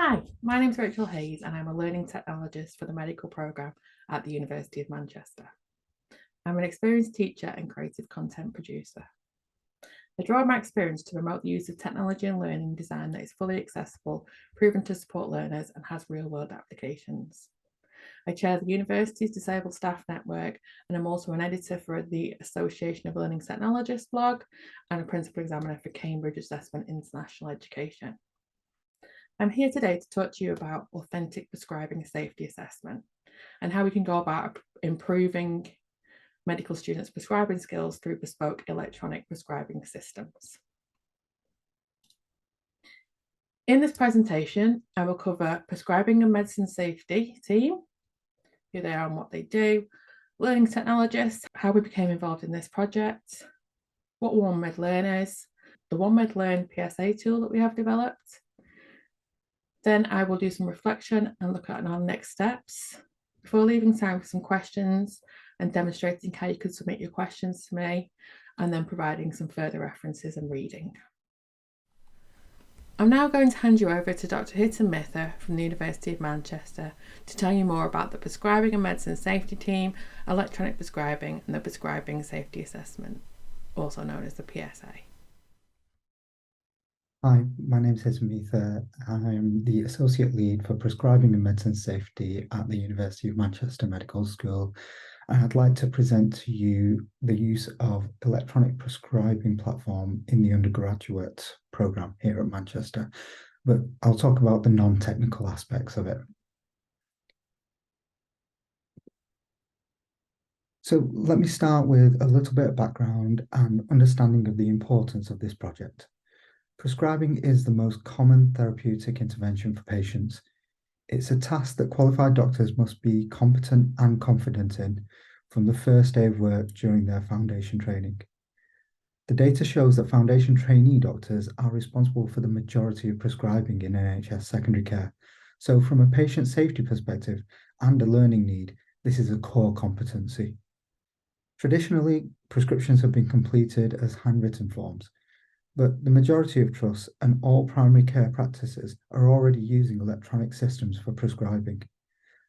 Hi, my name is Rachel Hayes and I'm a learning technologist for the medical programme at the University of Manchester. I'm an experienced teacher and creative content producer. I draw on my experience to promote the use of technology and learning design that is fully accessible, proven to support learners and has real-world applications. I chair the university's Disabled Staff Network and I'm also an editor for the Association of Learning Technologists blog and a principal examiner for Cambridge Assessment International Education. I'm here today to talk to you about Authentic Prescribing Safety Assessment and how we can go about improving medical students' prescribing skills through bespoke electronic prescribing systems. In this presentation, I will cover prescribing and medicine safety team, who they are and what they do, learning technologists, how we became involved in this project, what OneMedLearn is, the OneMedLearn PSA tool that we have developed. Then I will do some reflection and look at our next steps before leaving time for some questions and demonstrating how you could submit your questions to me, and then providing some further references and reading. I'm now going to hand you over to Dr. Hiten Mitha from the University of Manchester to tell you more about the Prescribing and Medicine Safety Team, electronic prescribing, and the Prescribing Safety Assessment, also known as the PSA. Hi, my name is Hiten Mitha. I'm the Associate Lead for Prescribing and Medicine Safety at the University of Manchester Medical School. And I'd like to present to you the use of electronic prescribing platform in the undergraduate programme here at Manchester. But I'll talk about the non-technical aspects of it. So let me start with a little bit of background and understanding of the importance of this project. Prescribing is the most common therapeutic intervention for patients. It's a task that qualified doctors must be competent and confident in from the first day of work during their foundation training. The data shows that foundation trainee doctors are responsible for the majority of prescribing in NHS secondary care. So from a patient safety perspective and a learning need, this is a core competency. Traditionally, prescriptions have been completed as handwritten forms, but the majority of trusts and all primary care practices are already using electronic systems for prescribing.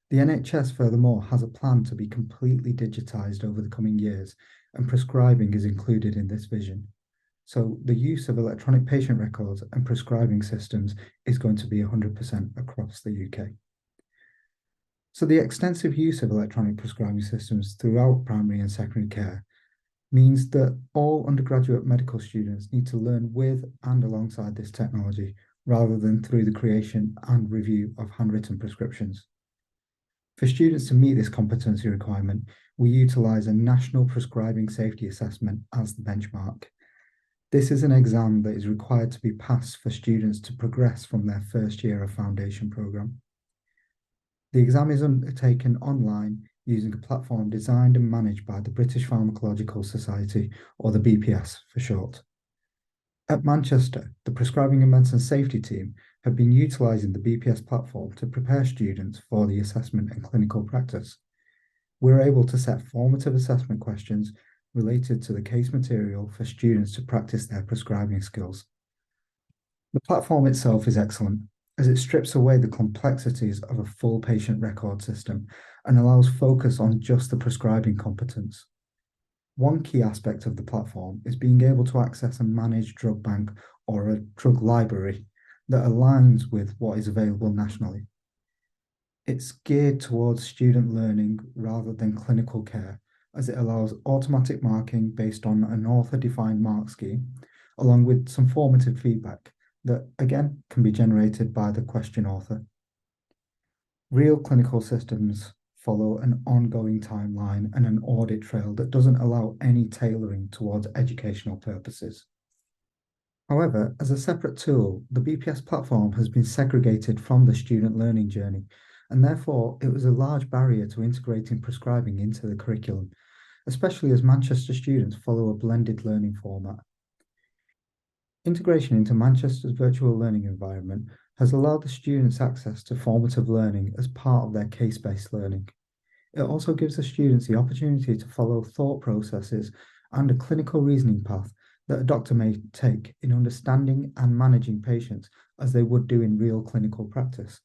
The NHS, furthermore, has a plan to be completely digitised over the coming years, and prescribing is included in this vision. So the use of electronic patient records and prescribing systems is going to be 100% across the UK. So the extensive use of electronic prescribing systems throughout primary and secondary care means that all undergraduate medical students need to learn with and alongside this technology, rather than through the creation and review of handwritten prescriptions. For students to meet this competency requirement, we utilise a National Prescribing Safety Assessment as the benchmark. This is an exam that is required to be passed for students to progress from their first year of foundation programme. The exam is undertaken online using a platform designed and managed by the British Pharmacological Society, or the BPS for short. At Manchester, the Prescribing and Medicine Safety Team have been utilising the BPS platform to prepare students for the assessment and clinical practice. We're able to set formative assessment questions related to the case material for students to practice their prescribing skills. The platform itself is excellent, as it strips away the complexities of a full patient record system and allows focus on just the prescribing competence. One key aspect of the platform is being able to access a managed drug bank or a drug library that aligns with what is available nationally. It's geared towards student learning rather than clinical care, as it allows automatic marking based on an author-defined mark scheme, along with some formative feedback that, again, can be generated by the question author. Real clinical systems follow an ongoing timeline and an audit trail that doesn't allow any tailoring towards educational purposes. However, as a separate tool, the BPS platform has been segregated from the student learning journey, and therefore it was a large barrier to integrating prescribing into the curriculum, especially as Manchester students follow a blended learning format. Integration into Manchester's virtual learning environment has allowed the students access to formative learning as part of their case-based learning. It also gives the students the opportunity to follow thought processes and a clinical reasoning path that a doctor may take in understanding and managing patients as they would do in real clinical practice.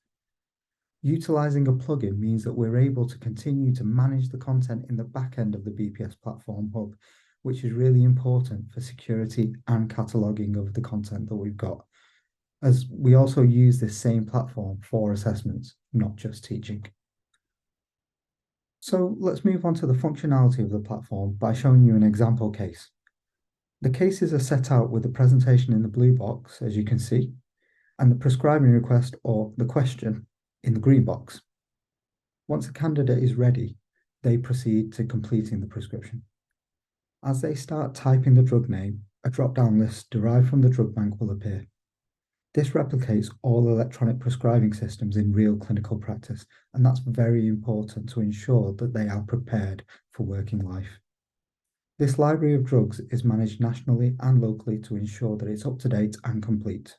Utilizing a plugin means that we're able to continue to manage the content in the back end of the BPS platform hub, which is really important for security and cataloging of the content that we've got, as we also use this same platform for assessments, not just teaching. So let's move on to the functionality of the platform by showing you an example case. The cases are set out with the presentation in the blue box, as you can see, and the prescribing request or the question in the green box. Once a candidate is ready, they proceed to completing the prescription. As they start typing the drug name, a drop-down list derived from the drug bank will appear. This replicates all electronic prescribing systems in real clinical practice, and that's very important to ensure that they are prepared for working life. This library of drugs is managed nationally and locally to ensure that it's up to date and complete.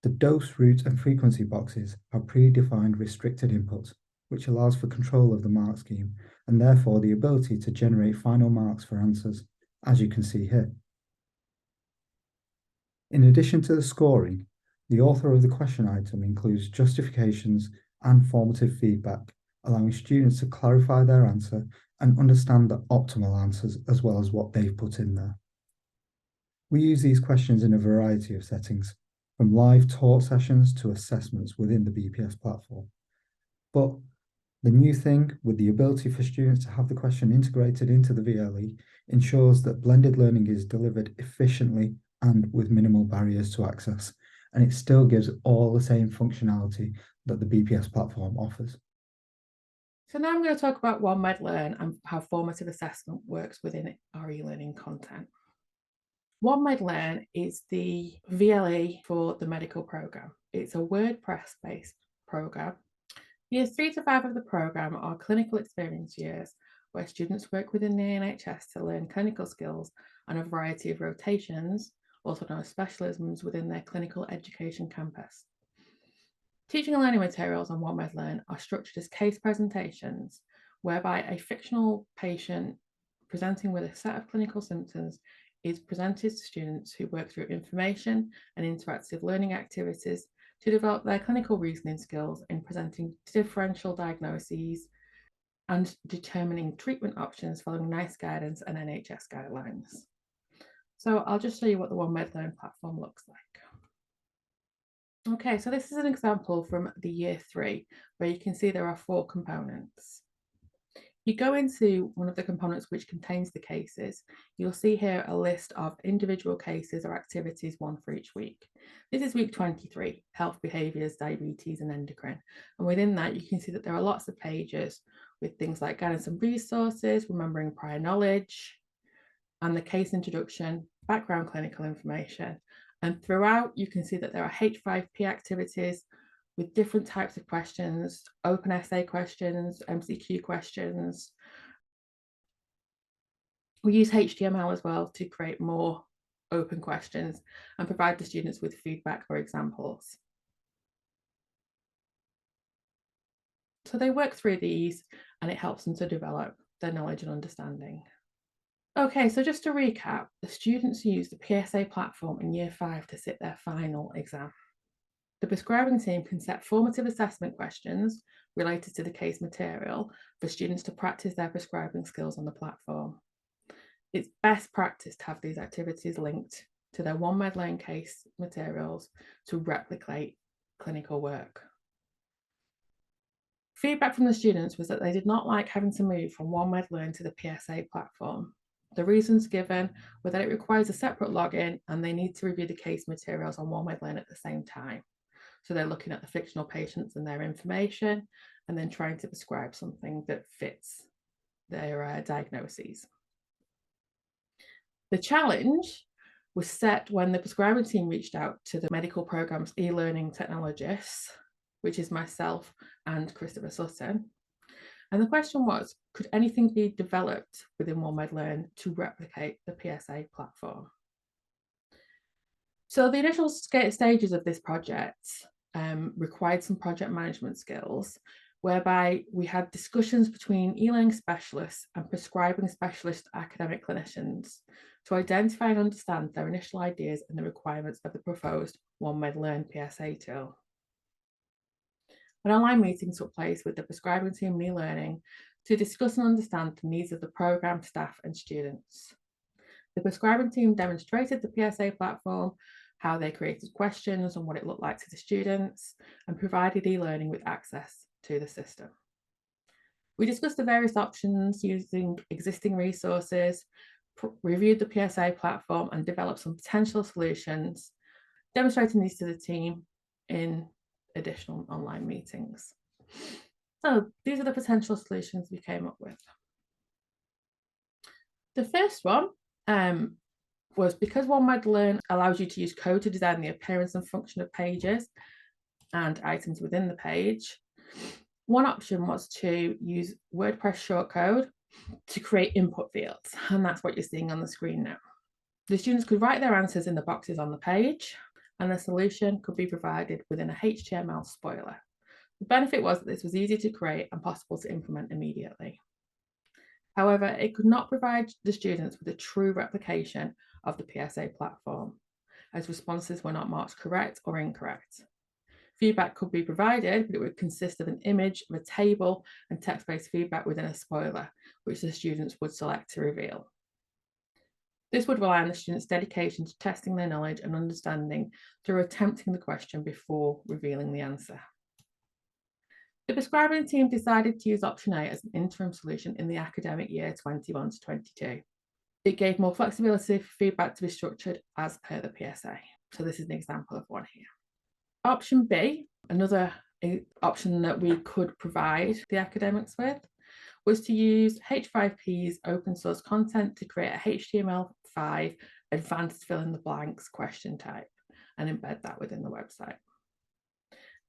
The dose, route, and frequency boxes are predefined restricted inputs, which allows for control of the mark scheme and therefore the ability to generate final marks for answers, as you can see here. In addition to the scoring, the author of the question item includes justifications and formative feedback, allowing students to clarify their answer and understand the optimal answers as well as what they've put in there. We use these questions in a variety of settings, from live taught sessions to assessments within the BPS platform. But the new thing with the ability for students to have the question integrated into the VLE ensures that blended learning is delivered efficiently and with minimal barriers to access, and it still gives all the same functionality that the BPS platform offers. So now I'm going to talk about OneMedLearn and how formative assessment works within our e-learning content. OneMedLearn is the VLE for the medical program. It's a WordPress-based program. Years 3 to 5 of the program are clinical experience years, where students work within the NHS to learn clinical skills and a variety of rotations, also known as specialisms, within their clinical education campus. Teaching and learning materials on OneMedLearn are structured as case presentations, whereby a fictional patient presenting with a set of clinical symptoms is presented to students who work through information and interactive learning activities to develop their clinical reasoning skills in presenting differential diagnoses and determining treatment options following NICE guidance and NHS guidelines. So I'll just show you what the OneMedLearn platform looks like. Okay, so this is an example from the year 3, where you can see there are 4 components. You go into one of the components which contains the cases. You'll see here a list of individual cases or activities, one for each week. This is week 23, health behaviours, diabetes and endocrine. And within that, you can see that there are lots of pages with things like guidance and resources, remembering prior knowledge, and the case introduction, background clinical information. And throughout, you can see that there are H5P activities with different types of questions, open essay questions, MCQ questions. We use HTML as well to create more open questions and provide the students with feedback or examples. So they work through these and it helps them to develop their knowledge and understanding. Okay, so just to recap, the students use the PSA platform in year 5 to sit their final exam. The prescribing team can set formative assessment questions related to the case material for students to practice their prescribing skills on the platform. It's best practice to have these activities linked to their OneMedLearn case materials to replicate clinical work. Feedback from the students was that they did not like having to move from OneMedLearn to the PSA platform. The reasons given were that it requires a separate login and they need to review the case materials on OneMedLearn at the same time. So they're looking at the fictional patients and their information and then trying to prescribe something that fits their diagnoses. The challenge was set when the prescribing team reached out to the medical program's e-learning technologists, which is myself and Christopher Sutton. And the question was, could anything be developed within OneMedLearn to replicate the PSA platform? So the initial stages of this project required some project management skills, whereby we had discussions between e-learning specialists and prescribing specialist academic clinicians to identify and understand their initial ideas and the requirements of the proposed OneMedLearn PSA tool. An online meeting took place with the prescribing team and e-learning to discuss and understand the needs of the programme, staff and students. The prescribing team demonstrated the PSA platform, how they created questions and what it looked like to the students, and provided e-learning with access to the system. We discussed the various options using existing resources, reviewed the PSA platform and developed some potential solutions, demonstrating these to the team in additional online meetings. So these are the potential solutions we came up with. The first one was because OneMedLearn allows you to use code to design the appearance and function of pages and items within the page. One option was to use WordPress shortcode to create input fields, and that's what you're seeing on the screen now. The students could write their answers in the boxes on the page, and the solution could be provided within a HTML spoiler. The benefit was that this was easy to create and possible to implement immediately. However, it could not provide the students with a true replication of the PSA platform, as responses were not marked correct or incorrect. Feedback could be provided, but it would consist of an image of a table and text-based feedback within a spoiler, which the students would select to reveal. This would rely on the students' dedication to testing their knowledge and understanding through attempting the question before revealing the answer. The prescribing team decided to use option A as an interim solution in the academic year 21 to 22. It gave more flexibility for feedback to be structured as per the PSA. So this is an example of one here. Option B, another option that we could provide the academics with, was to use H5P's open source content to create a HTML5 advanced fill in the blanks question type and embed that within the website.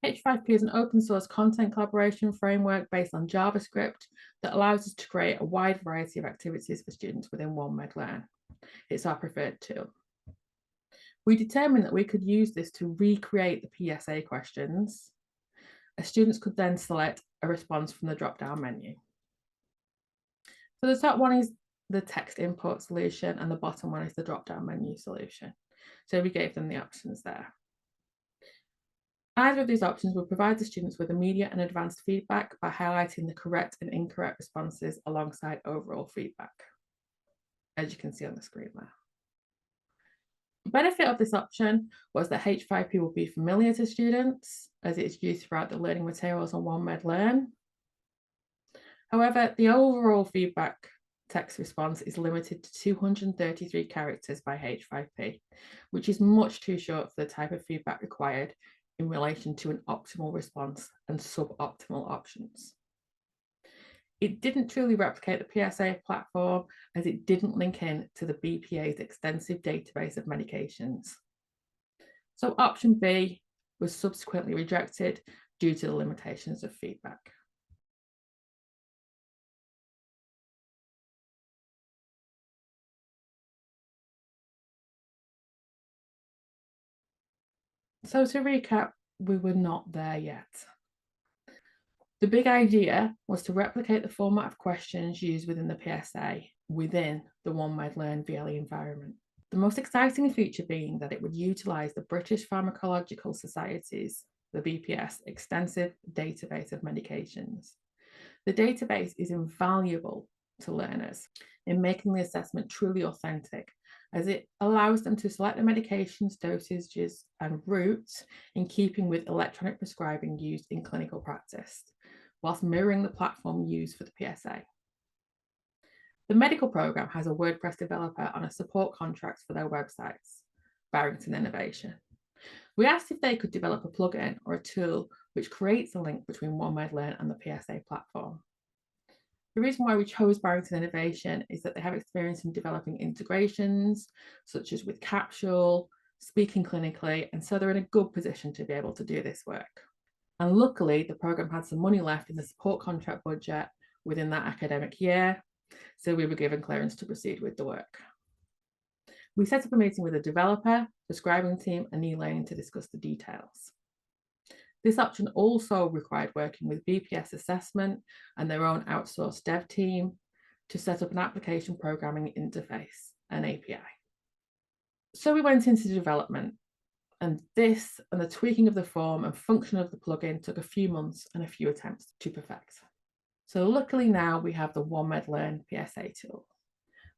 H5P is an open source content collaboration framework based on JavaScript that allows us to create a wide variety of activities for students within OneMedLearn. It's our preferred tool. We determined that we could use this to recreate the PSA questions. Students could then select a response from the drop-down menu. So the top one is the text input solution and the bottom one is the drop-down menu solution. So we gave them the options there. Either of these options will provide the students with immediate and advanced feedback by highlighting the correct and incorrect responses alongside overall feedback, as you can see on the screen there. The benefit of this option was that H5P will be familiar to students as it's used throughout the learning materials on OneMedLearn. However, the overall feedback text response is limited to 233 characters by H5P, which is much too short for the type of feedback required in relation to an optimal response and suboptimal options. It didn't truly replicate the PSA platform as it didn't link in to the BPA's extensive database of medications. So option B was subsequently rejected due to the limitations of feedback. So to recap, we were not there yet. The big idea was to replicate the format of questions used within the PSA within the OneMedLearn VLE environment. The most exciting feature being that it would utilise the British Pharmacological Society's, the BPS, extensive database of medications. The database is invaluable to learners in making the assessment truly authentic, as it allows them to select the medications, dosages, and routes in keeping with electronic prescribing used in clinical practice, whilst mirroring the platform used for the PSA. The medical programme has a WordPress developer on a support contract for their websites, Barrington Innovation. We asked if they could develop a plugin or a tool which creates a link between OneMedLearn and the PSA platform. The reason why we chose Barrington Innovation is that they have experience in developing integrations, such as with Capsule, speaking clinically, and so they're in a good position to be able to do this work. And luckily, the programme had some money left in the support contract budget within that academic year, so we were given clearance to proceed with the work. We set up a meeting with a developer, prescribing team, and e-learning to discuss the details. This option also required working with BPS Assessment and their own outsourced dev team to set up an application programming interface, an API. So we went into development, And this and the tweaking of the form and function of the plugin took a few months and a few attempts to perfect. So luckily now we have the OneMedLearn PSA tool.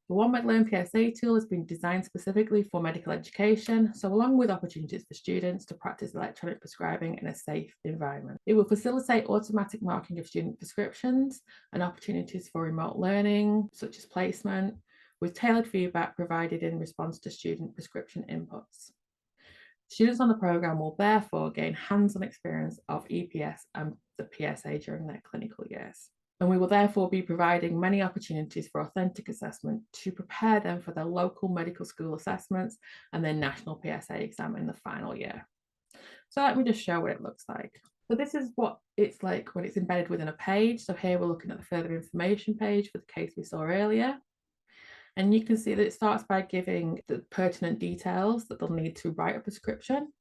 The OneMedLearn PSA tool has been designed specifically for medical education, so along with opportunities for students to practice electronic prescribing in a safe environment. It will facilitate automatic marking of student prescriptions and opportunities for remote learning, such as placement, with tailored feedback provided in response to student prescription inputs. Students on the programme will therefore gain hands-on experience of EPS and the PSA during their clinical years. And we will therefore be providing many opportunities for authentic assessment to prepare them for their local medical school assessments and their national PSA exam in the final year. So let me just show what it looks like. So this is what it's like when it's embedded within a page. So here we're looking at the further information page for the case we saw earlier. And you can see that it starts by giving the pertinent details that they'll need to write a prescription.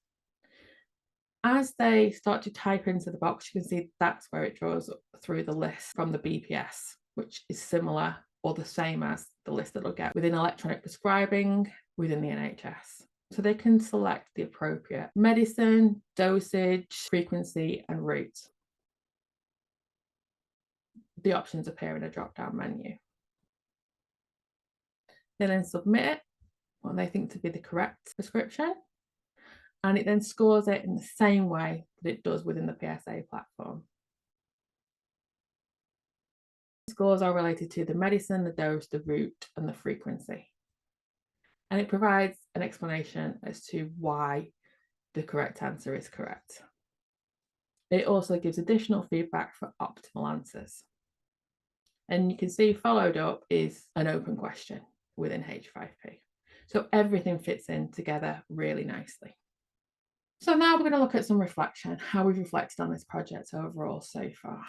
As they start to type into the box, you can see that's where it draws through the list from the BPS, which is similar or the same as the list that they'll get within electronic prescribing within the NHS. So they can select the appropriate medicine, dosage, frequency, and route. The options appear in a drop-down menu. They then submit it, what they think to be the correct prescription, and it then scores it in the same way that it does within the PSA platform. Scores are related to the medicine, the dose, the route, and the frequency. And it provides an explanation as to why the correct answer is correct. It also gives additional feedback for optimal answers. And you can see followed up is an open question within H5P. So everything fits in together really nicely. So now we're going to look at some reflection, how we've reflected on this project overall so far.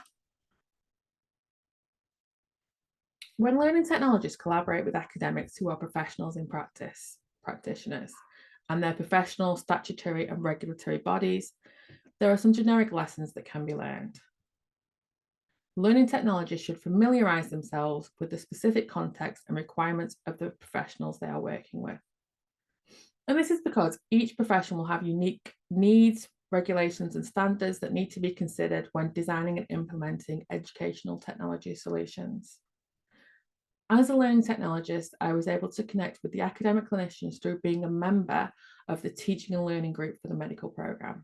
When learning technologists collaborate with academics who are professionals in practice, practitioners, and their professional, statutory and regulatory bodies, there are some generic lessons that can be learned. Learning technologists should familiarise themselves with the specific context and requirements of the professionals they are working with. And this is because each profession will have unique needs, regulations and standards that need to be considered when designing and implementing educational technology solutions. As a learning technologist, I was able to connect with the academic clinicians through being a member of the teaching and learning group for the medical programme.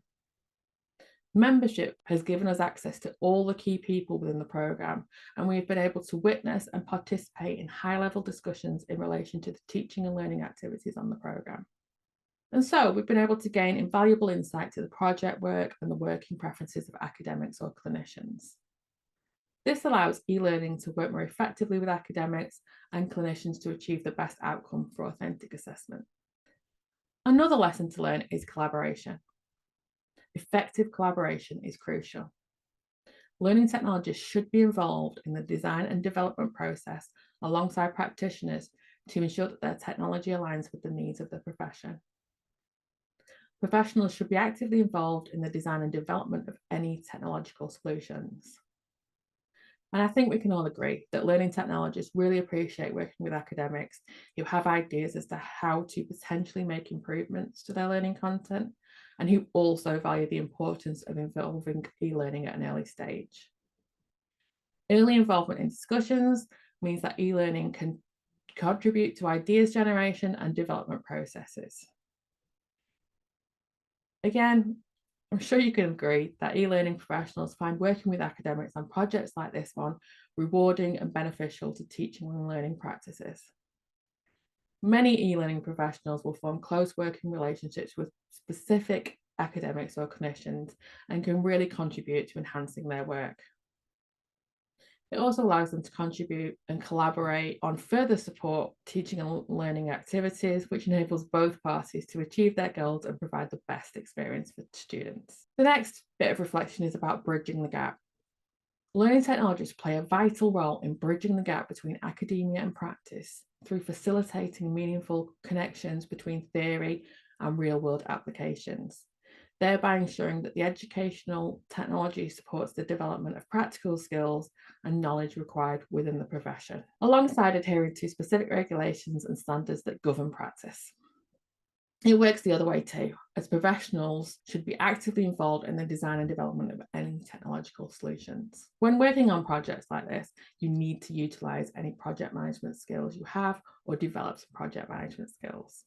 Membership has given us access to all the key people within the programme, and we've been able to witness and participate in high-level discussions in relation to the teaching and learning activities on the programme. And so we've been able to gain invaluable insight to the project work and the working preferences of academics or clinicians. This allows e-learning to work more effectively with academics and clinicians to achieve the best outcome for authentic assessment. Another lesson to learn is collaboration. Effective collaboration is crucial. Learning technologists should be involved in the design and development process alongside practitioners to ensure that their technology aligns with the needs of the profession. Professionals should be actively involved in the design and development of any technological solutions. And I think we can all agree that learning technologists really appreciate working with academics who have ideas as to how to potentially make improvements to their learning content, and who also value the importance of involving e-learning at an early stage. Early involvement in discussions means that e-learning can contribute to ideas generation and development processes. Again, I'm sure you can agree that e-learning professionals find working with academics on projects like this one rewarding and beneficial to teaching and learning practices. Many e-learning professionals will form close working relationships with specific academics or clinicians and can really contribute to enhancing their work. It also allows them to contribute and collaborate on further support teaching and learning activities, which enables both parties to achieve their goals and provide the best experience for students. The next bit of reflection is about bridging the gap. Learning technologists play a vital role in bridging the gap between academia and practice through facilitating meaningful connections between theory and real-world applications, thereby ensuring that the educational technology supports the development of practical skills and knowledge required within the profession, alongside adhering to specific regulations and standards that govern practice. It works the other way too, as professionals should be actively involved in the design and development of any technological solutions. When working on projects like this, you need to utilize any project management skills you have or develop some project management skills.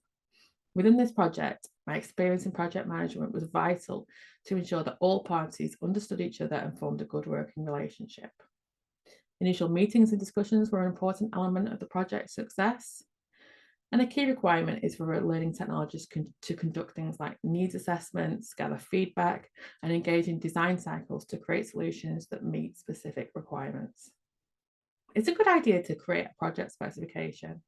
Within this project, my experience in project management was vital to ensure that all parties understood each other and formed a good working relationship. Initial meetings and discussions were an important element of the project's success. And a key requirement is for learning technologists to conduct things like needs assessments, gather feedback, and engage in design cycles to create solutions that meet specific requirements. It's a good idea to create a project specification.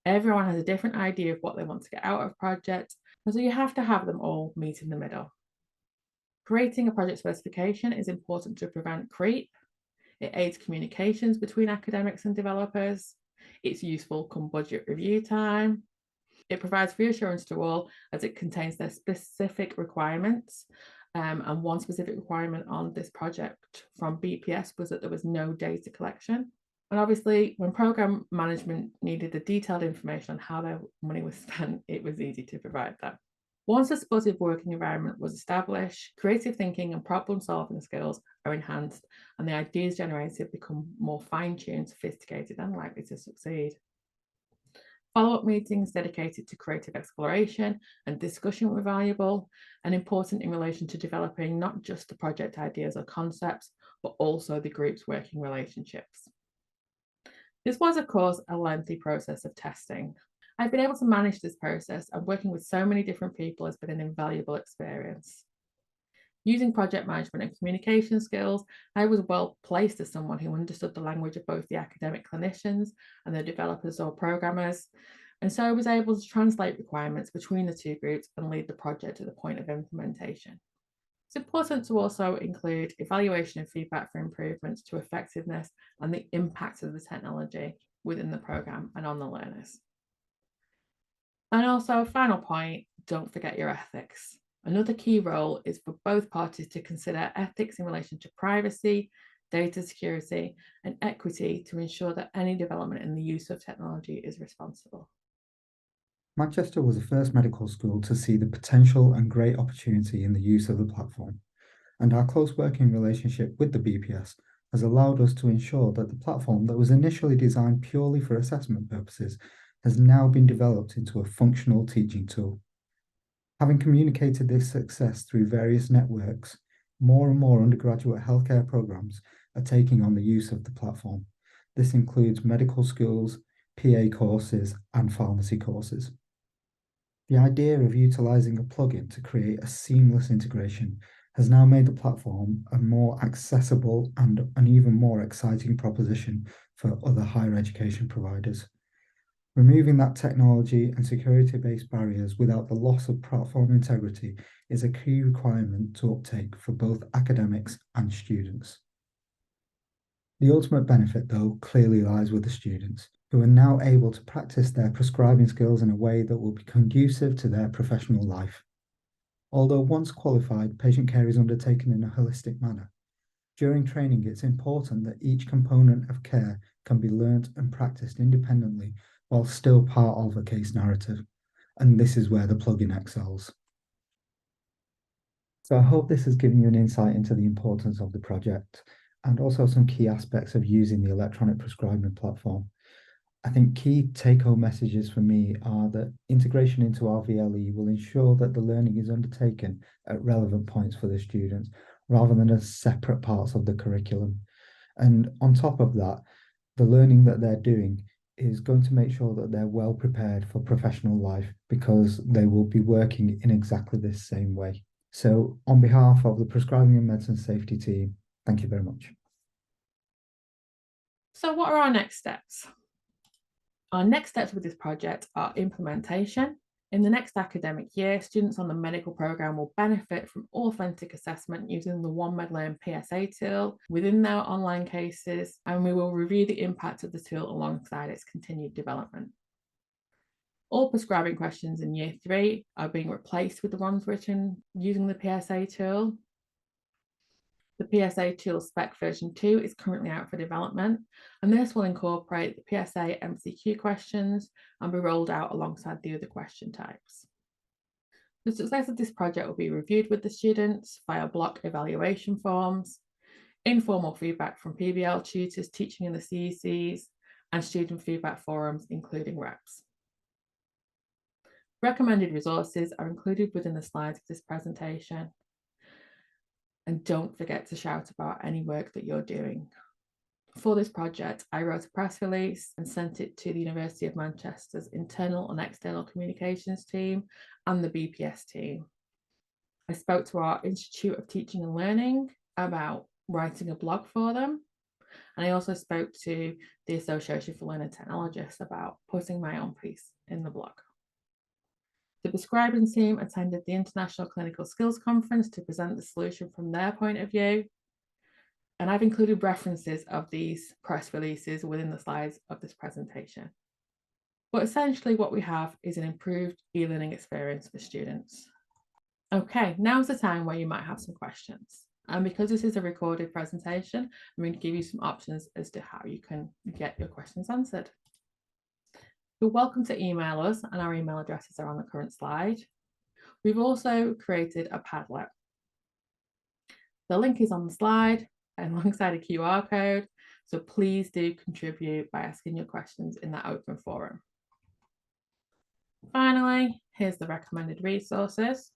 Everyone has a different idea of what they want to get out of a project, and so you have to have them all meet in the middle. Creating a project specification is important to prevent creep. It aids communications between academics and developers. It's useful come budget review time. It provides reassurance to all as it contains their specific requirements. And one specific requirement on this project from BPS was that there was no data collection. And obviously, when program management needed the detailed information on how their money was spent, it was easy to provide that. Once a supportive working environment was established, creative thinking and problem-solving skills are enhanced, and the ideas generated become more fine-tuned, sophisticated, and likely to succeed. Follow-up meetings dedicated to creative exploration and discussion were valuable and important in relation to developing not just the project ideas or concepts, but also the group's working relationships. This was, of course, a lengthy process of testing. I've been able to manage this process, and working with so many different people has been an invaluable experience. Using project management and communication skills, I was well placed as someone who understood the language of both the academic clinicians and the developers or programmers. And so I was able to translate requirements between the two groups and lead the project to the point of implementation. It's important to also include evaluation and feedback for improvements to effectiveness and the impact of the technology within the program and on the learners. And also, final point, don't forget your ethics. Another key role is for both parties to consider ethics in relation to privacy, data security, and equity to ensure that any development in the use of technology is responsible. Manchester was the first medical school to see the potential and great opportunity in the use of the platform, and our close working relationship with the BPS has allowed us to ensure that the platform that was initially designed purely for assessment purposes has now been developed into a functional teaching tool. Having communicated this success through various networks, more and more undergraduate healthcare programs are taking on the use of the platform. This includes medical schools, PA courses, and pharmacy courses. The idea of utilizing a plugin to create a seamless integration has now made the platform a more accessible and an even more exciting proposition for other higher education providers. Removing that technology and security-based barriers without the loss of platform integrity is a key requirement to uptake for both academics and students. The ultimate benefit, though, clearly lies with the students, who are now able to practice their prescribing skills in a way that will be conducive to their professional life. Although once qualified, patient care is undertaken in a holistic manner. During training, it's important that each component of care can be learnt and practiced independently while still part of a case narrative. And this is where the plugin excels. So I hope this has given you an insight into the importance of the project and also some key aspects of using the electronic prescribing platform. I think key take-home messages for me are that integration into our VLE will ensure that the learning is undertaken at relevant points for the students, rather than as separate parts of the curriculum. And on top of that, the learning that they're doing is going to make sure that they're well prepared for professional life, because they will be working in exactly this same way. So on behalf of the Prescribing and Medicine Safety team, thank you very much. So what are our next steps? Our next steps with this project are implementation. In the next academic year, students on the medical programme will benefit from authentic assessment using the OneMedLearn PSA tool within their online cases, and we will review the impact of the tool alongside its continued development. All prescribing questions in year 3 are being replaced with the ones written using the PSA tool. The PSA tool spec version 2 is currently out for development, and this will incorporate the PSA MCQ questions and be rolled out alongside the other question types. The success of this project will be reviewed with the students via block evaluation forms, informal feedback from PBL tutors teaching in the CECs, and student feedback forums, including reps. Recommended resources are included within the slides of this presentation. And don't forget to shout about any work that you're doing. For this project, I wrote a press release and sent it to the University of Manchester's internal and external communications team and the BPS team. I spoke to our Institute of Teaching and Learning about writing a blog for them. And I also spoke to the Association for Learning Technologists about putting my own piece in the blog. The prescribing team attended the International Clinical Skills Conference to present the solution from their point of view. And I've included references of these press releases within the slides of this presentation. But essentially what we have is an improved e-learning experience for students. Okay, now's the time where you might have some questions. And because this is a recorded presentation, I'm going to give you some options as to how you can get your questions answered. You're welcome to email us, and our email addresses are on the current slide. We've also created a Padlet. The link is on the slide alongside a QR code, so please do contribute by asking your questions in that open forum. Finally, here's the recommended resources.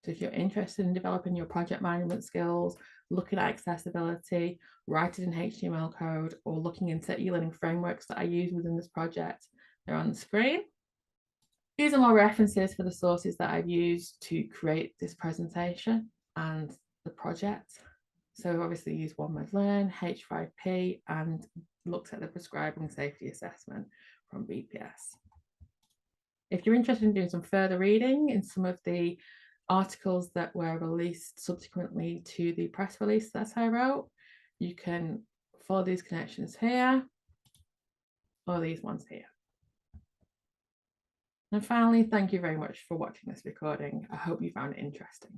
So if you're interested in developing your project management skills, looking at accessibility, writing in HTML code, or looking into e-learning frameworks that I use within this project, they're on the screen. These are more references for the sources that I've used to create this presentation and the project. So obviously use One Word Learn, H5P, and looked at the Prescribing Safety Assessment from BPS. If you're interested in doing some further reading in some of the articles that were released subsequently to the press release that I wrote, you can follow these connections here or these ones here. And finally, thank you very much for watching this recording. I hope you found it interesting.